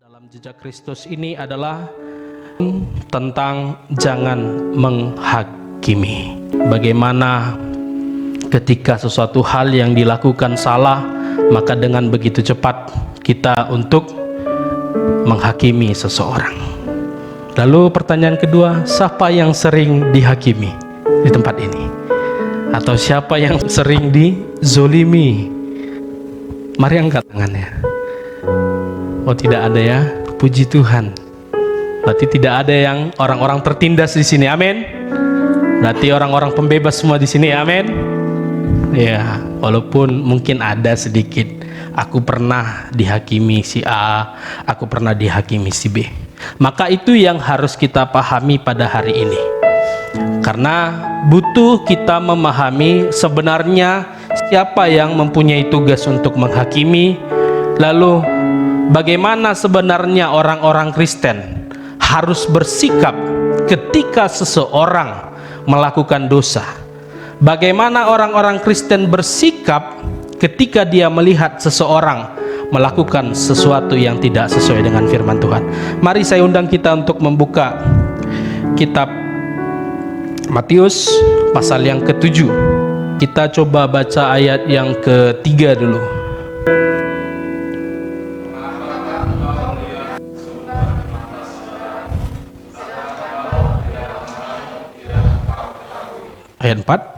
Dalam jejak Kristus ini adalah tentang jangan menghakimi. Bagaimana ketika sesuatu hal yang dilakukan salah, maka dengan begitu cepat kita untuk menghakimi seseorang. Lalu pertanyaan kedua, siapa yang sering dihakimi di tempat ini? Atau siapa yang sering dizolimi? Mari angkat tangannya. Oh, tidak ada ya, puji Tuhan. Berarti tidak ada yang orang-orang tertindas di sini, amin. Berarti orang-orang pembebas semua di sini, amin. Ya, walaupun mungkin ada sedikit. Aku pernah dihakimi si A, aku pernah dihakimi si B. Maka itu yang harus kita pahami pada hari ini. Karena butuh kita memahami sebenarnya siapa yang mempunyai tugas untuk menghakimi. Lalu bagaimana sebenarnya orang-orang Kristen harus bersikap ketika seseorang melakukan dosa. Bagaimana orang-orang Kristen bersikap ketika dia melihat seseorang melakukan sesuatu yang tidak sesuai dengan firman Tuhan. Mari saya undang kita untuk membuka kitab Matius pasal yang ke-7. Kita coba baca ayat yang ke-3 dulu. Ayat 4.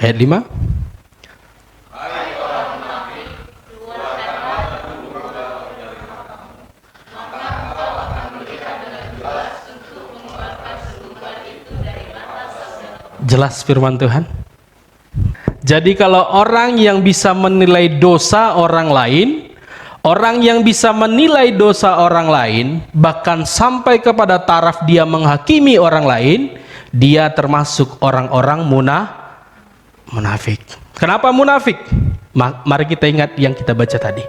Ayat 5. Jelas firman Tuhan. Jadi kalau orang yang bisa menilai dosa orang lain, orang yang bisa menilai dosa orang lain, bahkan sampai kepada taraf dia menghakimi orang lain, dia termasuk orang-orang munafik. Kenapa munafik? Mari kita ingat yang kita baca tadi.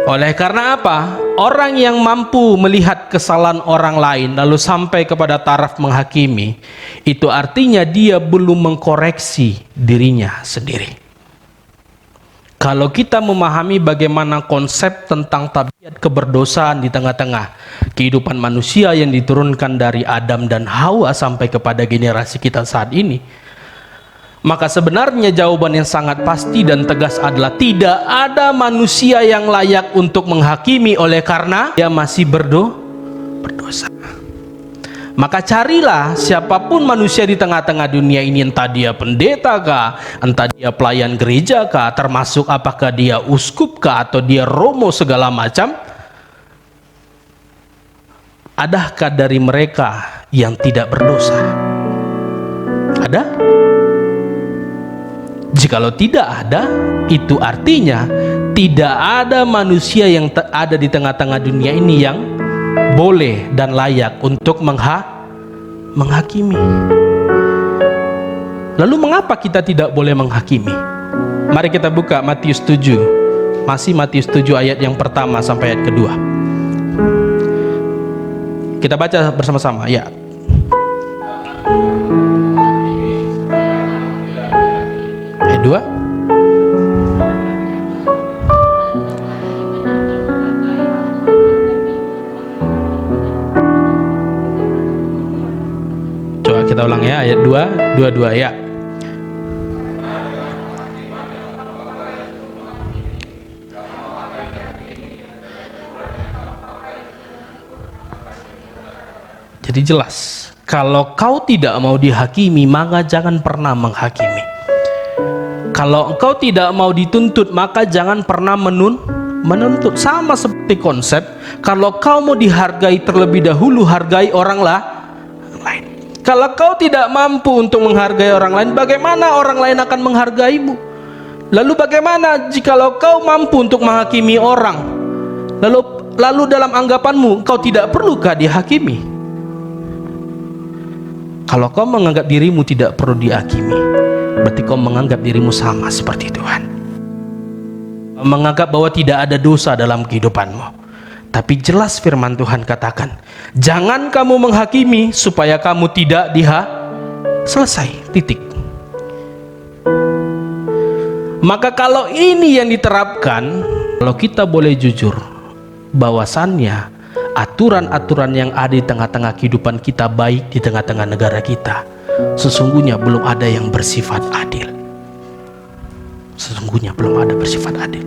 Oleh karena apa? Orang yang mampu melihat kesalahan orang lain lalu sampai kepada taraf menghakimi, itu artinya dia belum mengkoreksi dirinya sendiri. Kalau kita memahami bagaimana konsep tentang tabiat keberdosaan di tengah-tengah kehidupan manusia yang diturunkan dari Adam dan Hawa sampai kepada generasi kita saat ini, maka sebenarnya jawaban yang sangat pasti dan tegas adalah tidak ada manusia yang layak untuk menghakimi oleh karena dia masih berdosa. Maka carilah siapapun manusia di tengah-tengah dunia ini, entah dia pendeta kah, entah dia pelayan gereja kah, termasuk apakah dia uskup kah atau dia romo segala macam. Adakah dari mereka yang tidak berdosa? Ada? Jikalau tidak ada, itu artinya tidak ada manusia yang ada di tengah-tengah dunia ini yang boleh dan layak untuk menghakimi. Lalu mengapa kita tidak boleh menghakimi? Mari kita buka Matius 7. Masih Matius 7 ayat yang pertama sampai ayat kedua. Kita baca bersama-sama ya. Ayat 2. Kita ulang ya, ayat 2, 22 ya. Jadi jelas, kalau kau tidak mau dihakimi, maka jangan pernah menghakimi. Kalau engkau tidak mau dituntut, maka jangan pernah menuntut. Sama seperti konsep, kalau kau mau dihargai terlebih dahulu, hargai orang lain. Kalau kau tidak mampu untuk menghargai orang lain, bagaimana orang lain akan menghargaimu? Lalu bagaimana jikalau kau mampu untuk menghakimi orang? Lalu dalam anggapanmu kau tidak perlukah dihakimi? Kalau kau menganggap dirimu tidak perlu dihakimi, berarti kau menganggap dirimu sama seperti Tuhan. Menganggap bahwa tidak ada dosa dalam kehidupanmu. Tapi jelas firman Tuhan katakan, jangan kamu menghakimi supaya kamu tidak selesai, titik. Maka kalau ini yang diterapkan, kalau kita boleh jujur, bahwasannya aturan-aturan yang ada di tengah-tengah kehidupan kita, baik di tengah-tengah negara kita, sesungguhnya belum ada yang bersifat adil. Sesungguhnya belum ada bersifat adil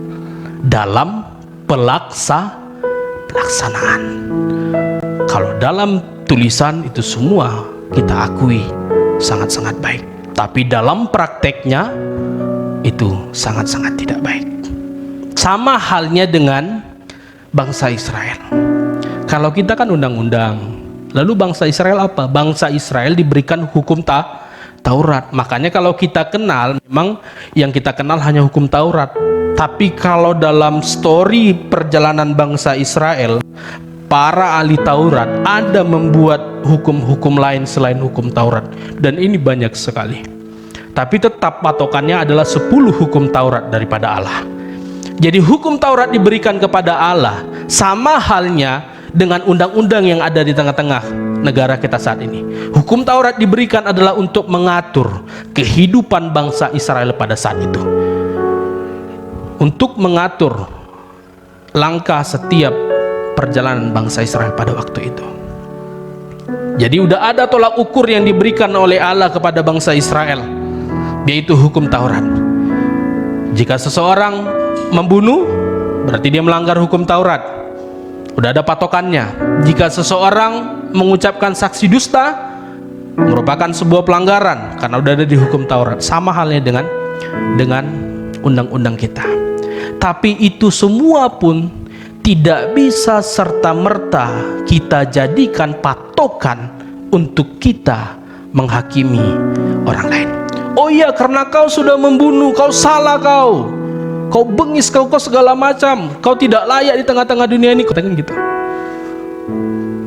dalam pelaksanaan. Kalau dalam tulisan itu semua kita akui sangat-sangat baik, tapi dalam prakteknya itu sangat-sangat tidak baik. Sama halnya dengan bangsa Israel. Kalau kita kan undang-undang, lalu bangsa Israel apa? Bangsa Israel diberikan hukum Taurat. Makanya kalau kita kenal, memang yang kita kenal hanya hukum Taurat. Tapi kalau dalam story perjalanan bangsa Israel, para ahli Taurat ada membuat hukum-hukum lain selain hukum Taurat, dan ini banyak sekali. Tapi tetap patokannya adalah 10 hukum Taurat daripada Allah. Jadi hukum Taurat diberikan kepada Allah, sama halnya dengan undang-undang yang ada di tengah-tengah negara kita saat ini. Hukum Taurat diberikan adalah untuk mengatur kehidupan bangsa Israel pada saat itu, untuk mengatur langkah setiap perjalanan bangsa Israel pada waktu itu. Jadi udah ada tolak ukur yang diberikan oleh Allah kepada bangsa Israel, yaitu hukum Taurat. Jika seseorang membunuh, berarti dia melanggar hukum Taurat. Udah ada patokannya. Jika seseorang mengucapkan saksi dusta, merupakan sebuah pelanggaran, karena udah ada di hukum Taurat. Sama halnya dengan undang-undang kita. Tapi itu semua pun tidak bisa serta-merta kita jadikan patokan untuk kita menghakimi orang lain. Oh iya, karena kau sudah membunuh, kau salah, kau bengis, kau segala macam, kau tidak layak di tengah-tengah dunia ini, katakan gitu.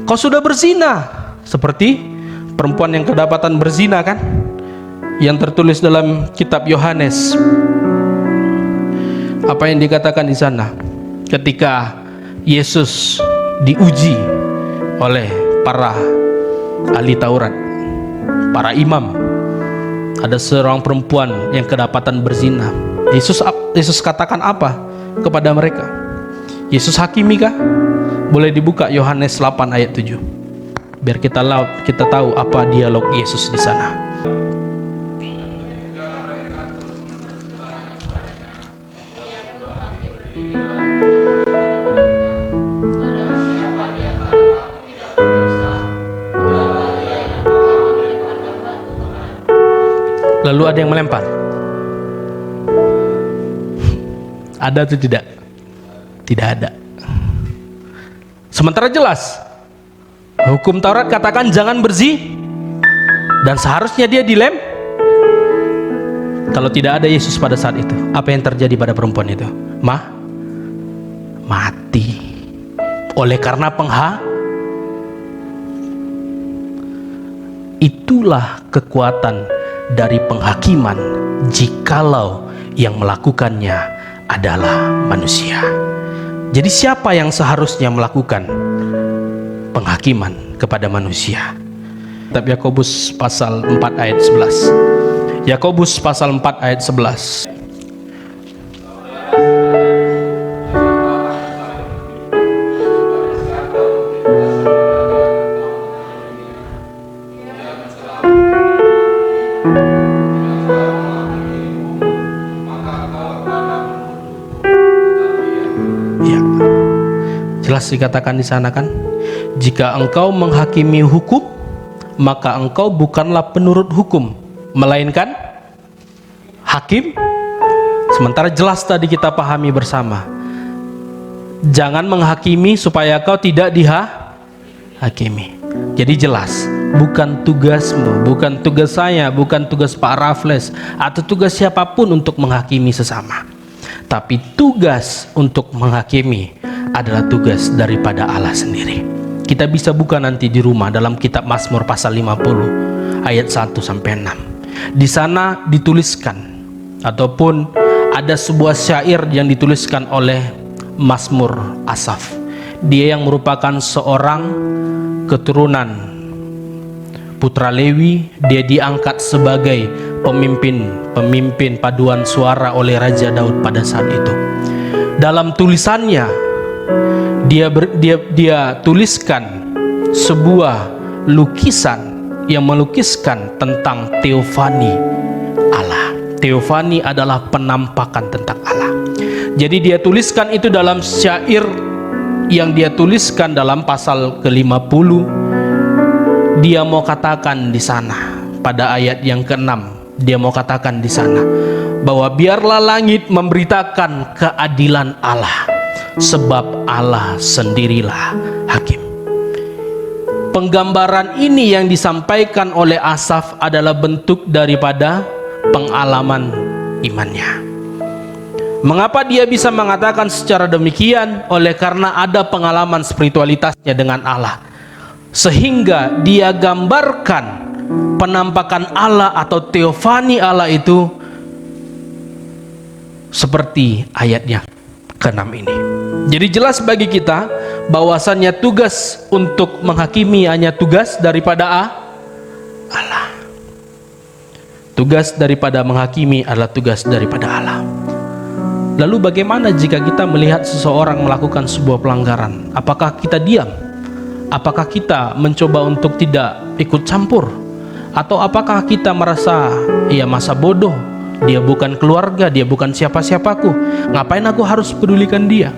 Kau sudah berzina, seperti perempuan yang kedapatan berzina kan, yang tertulis dalam kitab Yohanes. Apa yang dikatakan di sana ketika Yesus diuji oleh para ahli Taurat, para imam? Ada seorang perempuan yang kedapatan berzina. Yesus katakan apa kepada mereka? Yesus hakimi kah? Boleh dibuka Yohanes 8 ayat 7, biar kita tahu apa dialog Yesus di sana. Lalu ada yang melempar. Ada atau tidak? Tidak ada. Sementara jelas hukum Taurat katakan jangan berzina, dan seharusnya dia Kalau tidak ada Yesus pada saat itu, apa yang terjadi pada perempuan itu? Mati. Oleh karena itulah kekuatan dari penghakiman jikalau yang melakukannya adalah manusia. Jadi siapa yang seharusnya melakukan penghakiman kepada manusia? Kitab Yakobus pasal 4 ayat 11. Yakobus pasal 4 ayat 11. Jelas dikatakan di sana kan, jika engkau menghakimi hukum, maka engkau bukanlah penurut hukum, melainkan hakim. Sementara jelas tadi kita pahami bersama, jangan menghakimi supaya kau tidak dihakimi. Jadi jelas bukan tugasmu, bukan tugas saya, bukan tugas Pak Raffles atau tugas siapapun untuk menghakimi sesama. Tapi tugas untuk menghakimi adalah tugas daripada Allah sendiri. Kita bisa buka nanti di rumah dalam kitab Mazmur pasal 50 ayat 1 sampai 6. Di sana dituliskan ataupun ada sebuah syair yang dituliskan oleh Mazmur Asaf. Dia yang merupakan seorang keturunan putra Lewi. Dia diangkat sebagai pemimpin paduan suara oleh Raja Daud pada saat itu. Dalam tulisannya dia tuliskan sebuah lukisan yang melukiskan tentang teofani Allah. Teofani adalah penampakan tentang Allah. Jadi dia tuliskan itu dalam syair yang dia tuliskan dalam pasal ke-50. Dia mau katakan di sana pada ayat yang ke-6, dia mau katakan di sana bahwa biarlah langit memberitakan keadilan Allah, sebab Allah sendirilah hakim. Penggambaran ini yang disampaikan oleh Asaf adalah bentuk daripada pengalaman imannya. Mengapa dia bisa mengatakan secara demikian? Oleh karena ada pengalaman spiritualitasnya dengan Allah, sehingga dia gambarkan penampakan Allah atau teofani Allah itu seperti ayatnya ke-6 ini. Jadi jelas bagi kita bahwasannya tugas untuk menghakimi hanya tugas daripada Allah. Tugas daripada menghakimi adalah tugas daripada Allah. Lalu bagaimana jika kita melihat seseorang melakukan sebuah pelanggaran? Apakah kita diam? Apakah kita mencoba untuk tidak ikut campur? Atau apakah kita merasa ya masa bodoh, dia bukan keluarga, dia bukan siapa-siapaku, ngapain aku harus pedulikan dia?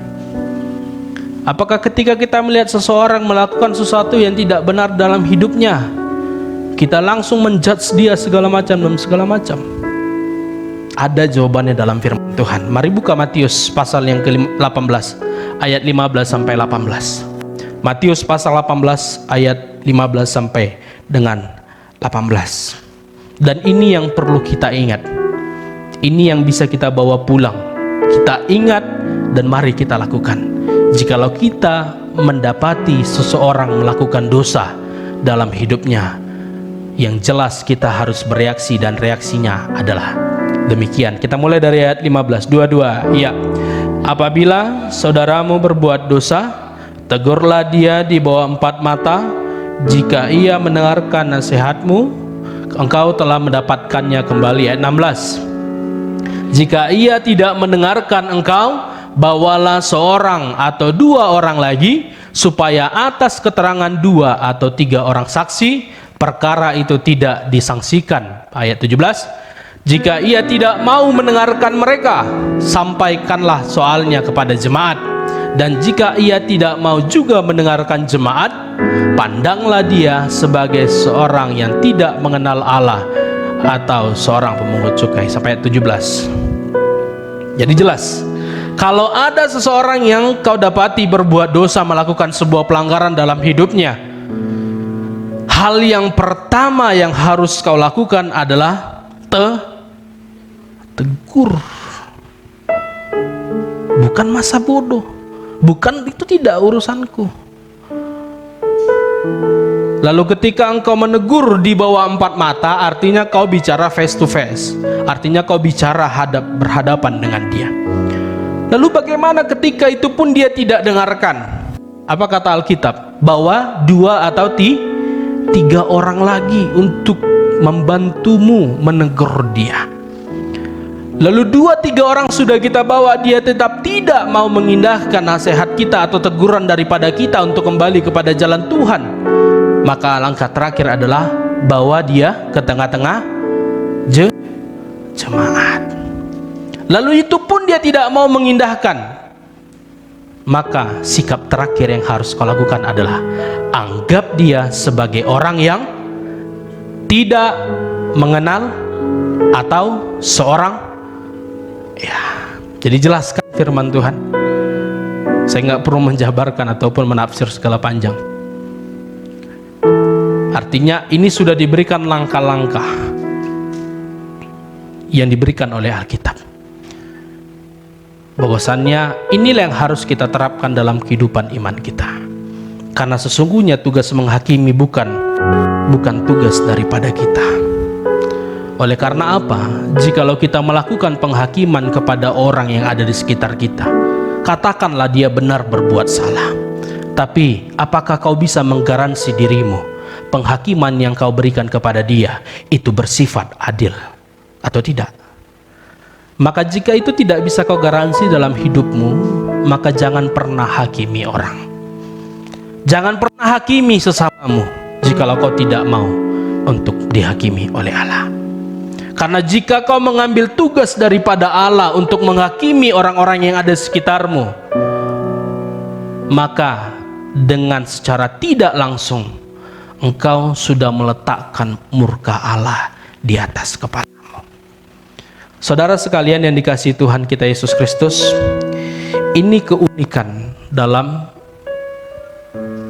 Apakah ketika kita melihat seseorang melakukan sesuatu yang tidak benar dalam hidupnya, kita langsung menjudge dia segala macam dan segala macam? Ada jawabannya dalam firman Tuhan. Mari buka Matius pasal yang ke-18 ayat 15 sampai 18. Matius pasal 18 ayat 15 sampai dengan 18. Dan ini yang perlu kita ingat. Ini yang bisa kita bawa pulang. Kita ingat dan mari kita lakukan. Jikalau kita mendapati seseorang melakukan dosa dalam hidupnya, yang jelas kita harus bereaksi, dan reaksinya adalah demikian. Kita mulai dari ayat 15. Dua-dua. Ya. Apabila saudaramu berbuat dosa, tegurlah dia di bawah 4 mata. Jika ia mendengarkan nasihatmu, engkau telah mendapatkannya kembali. Ayat 16. Jika ia tidak mendengarkan engkau, bawalah seorang atau 2 orang lagi, supaya atas keterangan 2 atau 3 orang saksi perkara itu tidak disangsikan. Ayat 17. Jika ia tidak mau mendengarkan mereka, sampaikanlah soalnya kepada jemaat. Dan jika ia tidak mau juga mendengarkan jemaat, pandanglah dia sebagai seorang yang tidak mengenal Allah atau seorang pemungut cukai. Sampai ayat 17. Jadi jelas, kalau ada seseorang yang kau dapati berbuat dosa, melakukan sebuah pelanggaran dalam hidupnya, hal yang pertama yang harus kau lakukan adalah tegur. Bukan masa bodoh, bukan itu tidak urusanku. Lalu ketika engkau menegur di bawah 4 mata, artinya kau bicara face to face, artinya kau bicara berhadapan dengan dia. Lalu bagaimana ketika itu pun dia tidak dengarkan? Apa kata Alkitab? Bawa 2 atau 3 orang lagi untuk membantumu menegur dia. Lalu 2-3 orang sudah kita bawa, dia tetap tidak mau mengindahkan nasihat kita atau teguran daripada kita untuk kembali kepada jalan Tuhan. Maka langkah terakhir adalah bawa dia ke tengah-tengah jemaat. Lalu itu pun dia tidak mau mengindahkan. Maka sikap terakhir yang harus kau lakukan adalah anggap dia sebagai orang yang tidak mengenal atau seorang. Ya, jadi jelaskan firman Tuhan. Saya nggak perlu menjabarkan ataupun menafsir segala panjang. Artinya ini sudah diberikan langkah-langkah yang diberikan oleh Alkitab. Bahwasannya inilah yang harus kita terapkan dalam kehidupan iman kita. Karena sesungguhnya tugas menghakimi bukan tugas daripada kita. Oleh karena apa? Jikalau kita melakukan penghakiman kepada orang yang ada di sekitar kita, katakanlah dia benar berbuat salah. Tapi apakah kau bisa menggaransi dirimu penghakiman yang kau berikan kepada dia itu bersifat adil atau tidak? Maka jika itu tidak bisa kau garansi dalam hidupmu, maka jangan pernah hakimi orang. Jangan pernah hakimi sesamamu jikalau kau tidak mau untuk dihakimi oleh Allah. Karena jika kau mengambil tugas daripada Allah untuk menghakimi orang-orang yang ada di sekitarmu, maka dengan secara tidak langsung engkau sudah meletakkan murka Allah di atas kepalamu. Saudara sekalian yang dikasihi Tuhan kita Yesus Kristus, ini keunikan dalam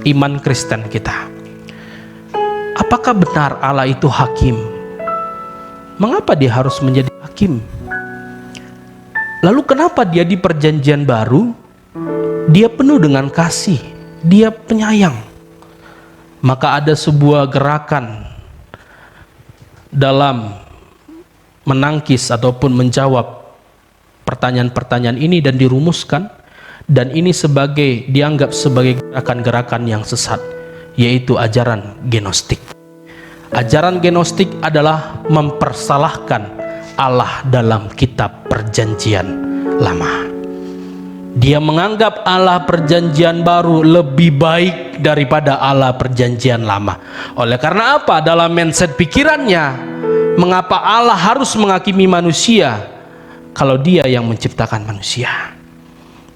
iman Kristen kita. Apakah benar Allah itu hakim? Mengapa dia harus menjadi hakim? Lalu kenapa dia di perjanjian baru dia penuh dengan kasih, dia penyayang? Maka ada sebuah gerakan dalam menangkis ataupun menjawab pertanyaan-pertanyaan ini dan dirumuskan, dan ini dianggap sebagai gerakan-gerakan yang sesat, yaitu ajaran gnostik. Ajaran gnostik adalah mempersalahkan Allah dalam kitab perjanjian lama. Dia menganggap Allah perjanjian baru lebih baik daripada Allah perjanjian lama. Oleh karena apa? Dalam mindset pikirannya, mengapa Allah harus menghakimi manusia kalau dia yang menciptakan manusia?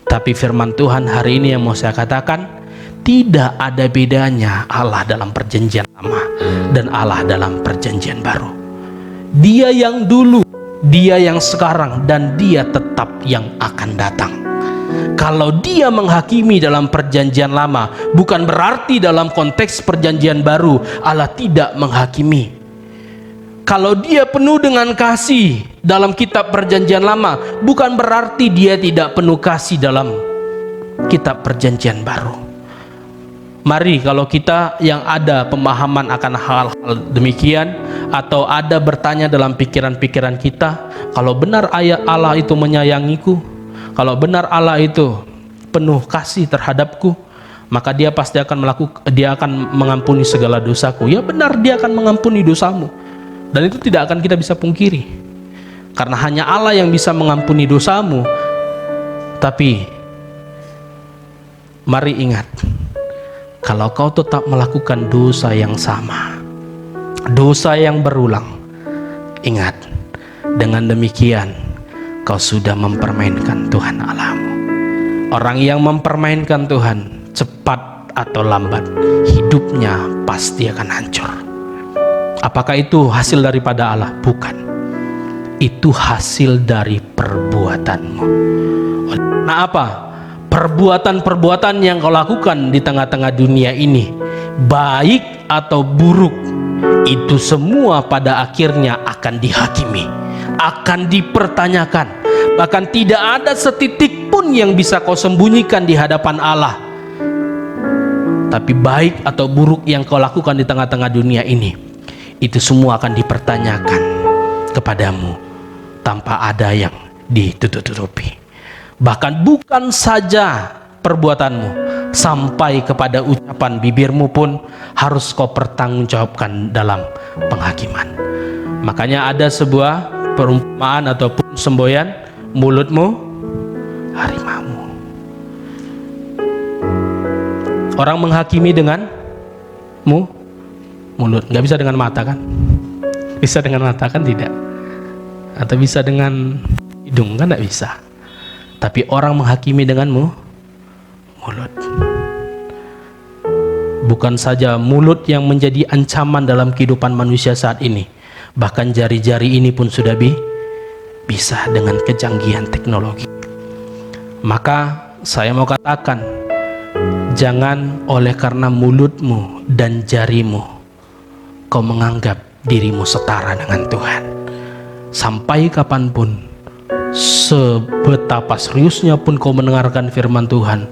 Tapi firman Tuhan hari ini yang mau saya katakan, tidak ada bedanya Allah dalam perjanjian lama dan Allah dalam perjanjian baru. Dia yang dulu, dia yang sekarang, dan dia tetap yang akan datang. Kalau dia menghakimi dalam perjanjian lama, bukan berarti dalam konteks perjanjian baru Allah tidak menghakimi. Kalau dia penuh dengan kasih dalam kitab perjanjian lama, bukan berarti dia tidak penuh kasih dalam kitab perjanjian baru. Mari kalau kita yang ada pemahaman akan hal-hal demikian, atau ada bertanya dalam pikiran-pikiran kita, kalau benar ayat Allah itu menyayangiku, kalau benar Allah itu penuh kasih terhadapku, maka dia pasti akan dia akan mengampuni segala dosaku. Ya benar, dia akan mengampuni dosamu. Dan itu tidak akan kita bisa pungkiri. Karena hanya Allah yang bisa mengampuni dosamu. Tapi mari ingat, kalau kau tetap melakukan dosa yang sama, dosa yang berulang, ingat, dengan demikian kau sudah mempermainkan Tuhan Allahmu. Orang yang mempermainkan Tuhan, cepat atau lambat hidupnya pasti akan hancur. Apakah itu hasil daripada Allah? Bukan. Itu hasil dari perbuatanmu. Nah, apa? Perbuatan-perbuatan yang kau lakukan di tengah-tengah dunia ini, baik atau buruk, itu semua pada akhirnya akan dihakimi, akan dipertanyakan. Bahkan tidak ada setitik pun yang bisa kau sembunyikan di hadapan Allah. Tapi baik atau buruk yang kau lakukan di tengah-tengah dunia ini, itu semua akan dipertanyakan kepadamu tanpa ada yang ditutup-tutupi. Bahkan bukan saja perbuatanmu, sampai kepada ucapan bibirmu pun harus kau pertanggungjawabkan dalam penghakiman. Makanya ada sebuah perumpamaan ataupun semboyan, mulutmu harimaumu. Orang menghakimi dengan mulut, nggak bisa dengan mata kan? Bisa dengan mata kan? Tidak. Atau bisa dengan hidung kan? Nggak bisa. Tapi orang menghakimi dengan mulut. Bukan saja mulut yang menjadi ancaman dalam kehidupan manusia saat ini, bahkan jari-jari ini pun sudah bisa dengan kecanggihan teknologi. Maka saya mau katakan, jangan oleh karena mulutmu dan jarimu kau menganggap dirimu setara dengan Tuhan. Sampai kapanpun, sebetapa seriusnya pun kau mendengarkan firman Tuhan,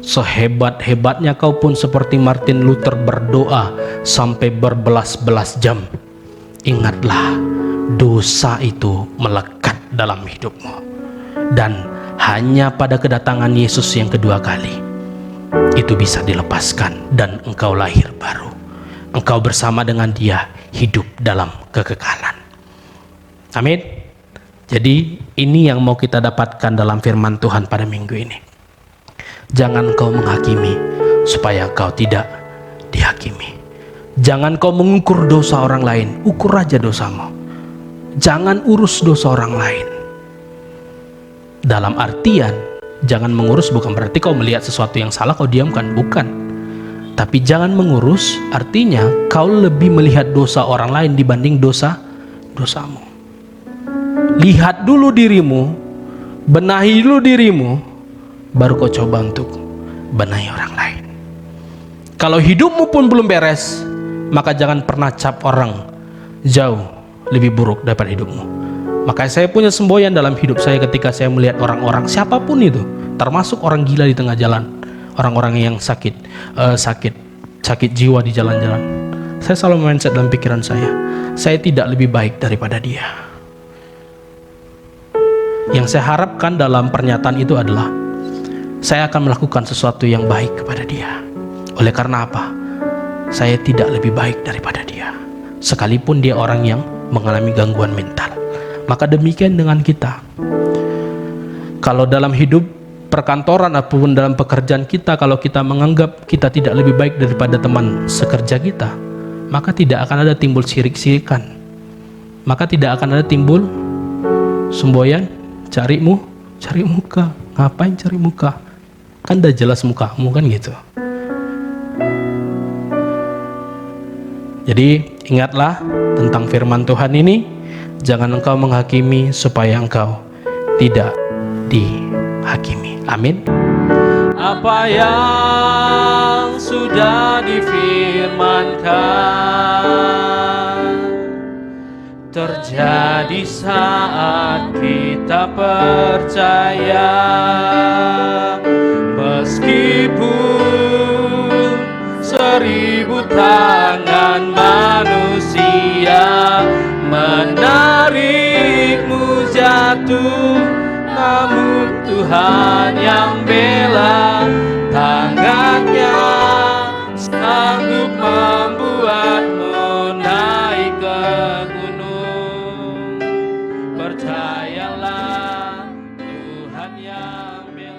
sehebat-hebatnya kau pun seperti Martin Luther berdoa sampai berbelas-belas jam, ingatlah, dosa itu melekat dalam hidupmu. Dan hanya pada kedatangan Yesus yang kedua kali, itu bisa dilepaskan dan engkau lahir baru. Engkau bersama dengan Dia hidup dalam kekekalan. Amin. Jadi ini yang mau kita dapatkan dalam firman Tuhan pada minggu ini. Jangan kau menghakimi supaya kau tidak dihakimi. Jangan kau mengukur dosa orang lain, ukur aja dosamu. Jangan urus dosa orang lain. Dalam artian, jangan mengurus bukan berarti kau melihat sesuatu yang salah kau diamkan, bukan. Tapi jangan mengurus artinya kau lebih melihat dosa orang lain dibanding dosamu. Lihat dulu dirimu, benahi dulu dirimu, baru kau coba untuk benahi orang lain. Kalau hidupmu pun belum beres, maka jangan pernah cap orang jauh lebih buruk daripada hidupmu. Maka saya punya semboyan dalam hidup saya ketika saya melihat orang-orang, siapapun itu, termasuk orang gila di tengah jalan, orang-orang yang sakit jiwa di jalan-jalan. Saya selalu mindset dalam pikiran saya tidak lebih baik daripada dia. Yang saya harapkan dalam pernyataan itu adalah saya akan melakukan sesuatu yang baik kepada dia. Oleh karena apa? Saya tidak lebih baik daripada dia, sekalipun dia orang yang mengalami gangguan mental. Maka demikian dengan kita. Kalau dalam hidup perkantoran ataupun dalam pekerjaan kita, kalau kita menganggap kita tidak lebih baik daripada teman sekerja kita, maka tidak akan ada timbul sirik-sirikan. Maka tidak akan ada timbul semboyan, cari muka. Ngapain cari muka? Kan udah jelas mukamu, kan gitu. Jadi ingatlah tentang firman Tuhan ini. Jangan engkau menghakimi supaya engkau tidak dihakimi. Amin. Apa yang sudah difirmankan terjadi saat kita percaya, meskipun 1000 tangan manusia menarikmu jatuh, namun Tuhan yang bela, tangannya sanggup membuatmu naik ke gunung. Percayalah, Tuhan yang bela.